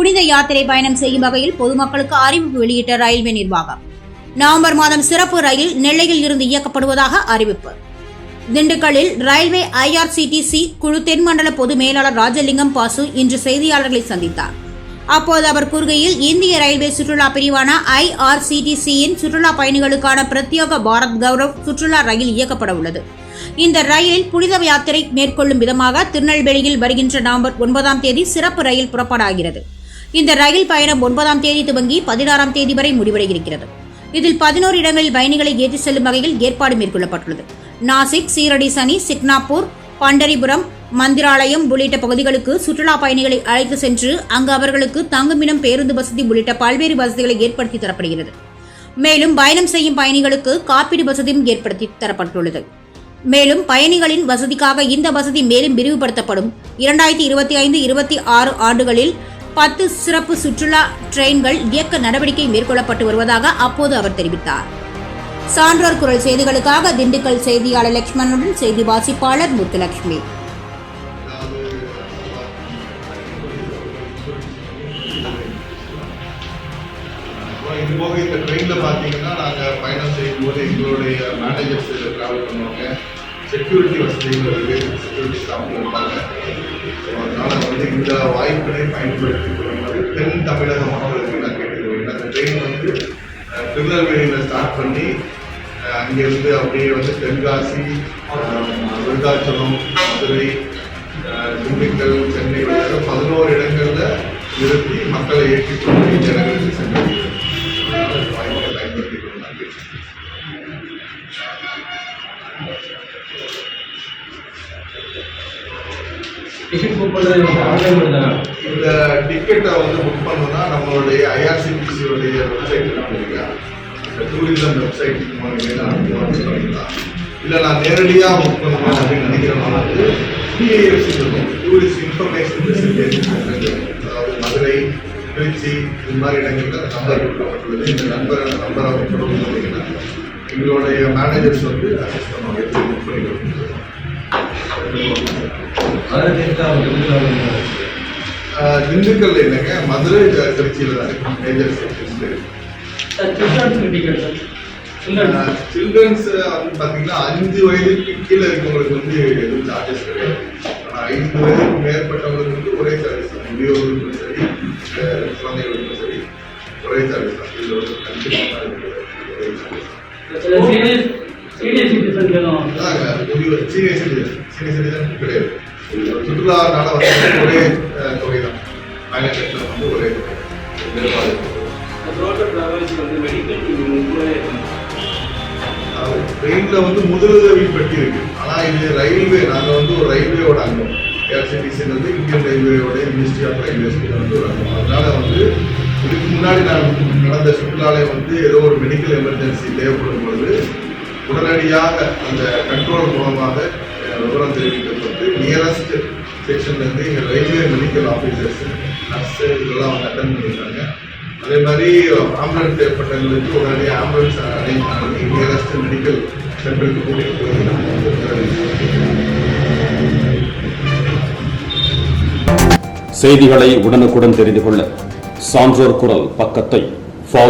புனித யாத்திரை பயணம் செய்யும் வகையில் பொதுமக்களுக்கு அறிவிப்பு வெளியிட்ட ரயில்வே நிர்வாகம். நவம்பர் மாதம் சிறப்பு ரயில் நெல்லையில் இருந்து இயக்கப்படுவதாக அறிவிப்பு. திண்டுக்கல்லில் ரயில்வே IRCTC குழு தென்மண்டல பொது மேலாளர் ராஜலிங்கம் பாசு இன்று செய்தியாளர்களை சந்தித்தார். அப்போது அவர் கூறுகையில், இந்திய ரயில்வே சுற்றுலா பிரிவான IRCTC-யின் சுற்றுலா பயணிகளுக்கான பிரத்யேக பாரத் கௌரவ் சுற்றுலா ரயில் இயக்கப்பட உள்ளது. இந்த ரயிலில் புனித யாத்திரை மேற்கொள்ளும் விதமாக திருநெல்வேலியில் வருகின்ற நவம்பர் 9ஆம் தேதி சிறப்பு ரயில் புறப்படாகிறது. இந்த ரயில் பயணம் 9ஆம் தேதி துவங்கி 16ஆம் தேதி வரை முடிவடைய இருக்கிறது. இதில் 11 இடங்களில் பயணிகளை ஏற்றி செல்லும் வகையில் ஏற்பாடு மேற்கொள்ளப்பட்டுள்ளது. நாசிக், சீரடி சனி, சிக்னாப்பூர், பண்டரிபுரம், மந்திராலயம் உள்ளிட்ட பகுதிகளுக்கு சுற்றுலா பயணிகளை அழைத்து சென்று அங்கு அவர்களுக்கு தங்குமிடம், பேருந்து வசதி உள்ளிட்ட பல்வேறு வசதிகளை ஏற்படுத்தி தரப்படுகிறது. மேலும் பயணம் செய்யும் பயணிகளுக்கு காப்பீடு வசதியும் ஏற்படுத்தி தரப்பட்டுள்ளது. மேலும் பயணிகளின் வசதிக்காக இந்த வசதி மேலும் விரிவுபடுத்தப்படும். 2025-26 ஆண்டுகளில் 10 சிறப்பு சுற்றுலா ட்ரெயின்கள் இயக்க நடவடிக்கை மேற்கொள்ளப்பட்டு வருவதாக அப்போது அவர் தெரிவித்தார். சான்றோர் குரல் செய்திகளுக்காக திண்டுக்கல் செய்தியாளர் லட்சுமணனுடன் செய்தி வாசிப்பாளர் முத்துலட்சுமி. இதுபோக இந்த ட்ரெயினில் பார்த்தீங்கன்னா நாங்கள் பயணம் செய்யும்போது எங்களுடைய மேனேஜர்ஸ் ட்ராவல் பண்ணுவாங்க. செக்யூரிட்டி வசதிகள் இருக்குது, செக்யூரிட்டி ஸ்டாஃப்கள் இருப்பாங்க. அதனால் வந்து இந்த வாய்ப்பினை பயன்படுத்தி கொள்ளும்போது தென் தமிழக மக்களுக்கு நான் கேட்டுக்கிறேன். அந்த ட்ரெயின் வந்து திருநெல்வேலியில் ஸ்டார்ட் பண்ணி அங்கேருந்து அப்படியே வந்து தென்காசி, விருதாச்சலம், மதுரை, திண்டுக்கல், சென்னை 11 இடங்களில் நிறுத்தி மக்களை ஏற்றிக்கொண்டு ஜனங்களுக்கு சென்றடைகிறது. வாய்ப்பை பயன்படுத்திக் கொண்டு நான் கேட்டுக்கிறேன். இந்த டிக்கெட்டை வந்து புக் பண்ணணும்னா நம்மளுடைய IRCTC வெப்சைட் இருக்கு, டூரிசம் வெப்சைட் மூலமாக பண்ணிக்கலாம். இல்லை நான் நேரடியாக புக் பண்ணணும் அப்படின்னு நினைக்கிறேன்னா வந்து TIFC இருக்கும், டூரிஸ்ட் இன்ஃபர்மேஷன் ஃபெசிலிட்டேஷன் சென்டர். அதாவது மதுரை, திருச்சி இது மாதிரி இடங்களில் அந்த நம்பர் கொடுக்கப்பட்டுள்ளது. இந்த நம்பரை தொடர்பு பண்ணிங்கன்னா எங்களுடைய மேனேஜர்ஸ் வந்து அசிஸ்ட் பண்ணுவாங்க, எப்படி புக் பண்ணி கொடுக்குறது. திண்டுக்கல் இல்லைங்க, மதுரை, திருச்சியில் தான் இருக்கு மேஜர் ஸ்டேஷன்ஸ். சில்ட்ரன்ஸ் வந்து பார்த்தீங்கன்னா 5 வயதுக்கு கீழே இருக்கவங்களுக்கு வந்து எதுவும் சார்ஜஸ் கிடையாது. ஆனால் 5 வயதுக்கு மேற்பட்டவங்களுக்கு வந்து ஒரே சார்ஜஸ் தான். முதியோர்களுக்கும் சரி, குழந்தைகளுக்கும் சரி ஒரே சார்ஜஸ் தான். இதில் ஒரு கண்டிப்பாக ஒரே சார்ஜஸ் தான். சீனியர் சிட்டிசன் கிடையாது. சுற்றுலானால வந்து ஒரே தொகை தான். பயணக்கட்டில் வந்து ஒரே தொகை. ட்ரெயினில் வந்து முதலுதவி பெட்டி இருக்கு. ஆனால் இது ரயில்வே, நாங்கள் வந்து ஒரு ரயில்வேயோட அங்கம். IRCTC வந்து இந்தியன் ரயில்வேயோட மினிஸ்ட்ரி ஆஃப் ரயில்வேஸ் வந்து ஒரு அங்கம். அதனால வந்து இதுக்கு முன்னாடி நடந்த சுற்றுலாவை வந்து ஏதோ ஒரு மெடிக்கல் எமர்ஜென்சி தேவைப்படும் பொழுது உடனடியாக அந்த கண்ட்ரோல் மூலமாக விவரம் தெரிவிக்கப்பட்டு நியரஸ்ட் செக்ஷன்லேருந்து இங்கே ரயில்வே மெடிக்கல் ஆஃபீஸர்ஸ், நர்ஸு இதெல்லாம் வந்து அட்டன் பண்ணியிருக்காங்க. அதே மாதிரி ஆம்புலன்ஸ் ஏற்பட்டவங்களுக்கு உடனடியாக ஆம்புலன்ஸ் அரேஞ்ச் பண்ணி நியரஸ்ட் மெடிக்கல் சென்டருக்கு கூட்டிகிட்டு போய் செய்திகளை உடனுக்குடன் தெரிந்து கொள்ள சான்றோர் குரல் பக்கத்தை ஃபாலோ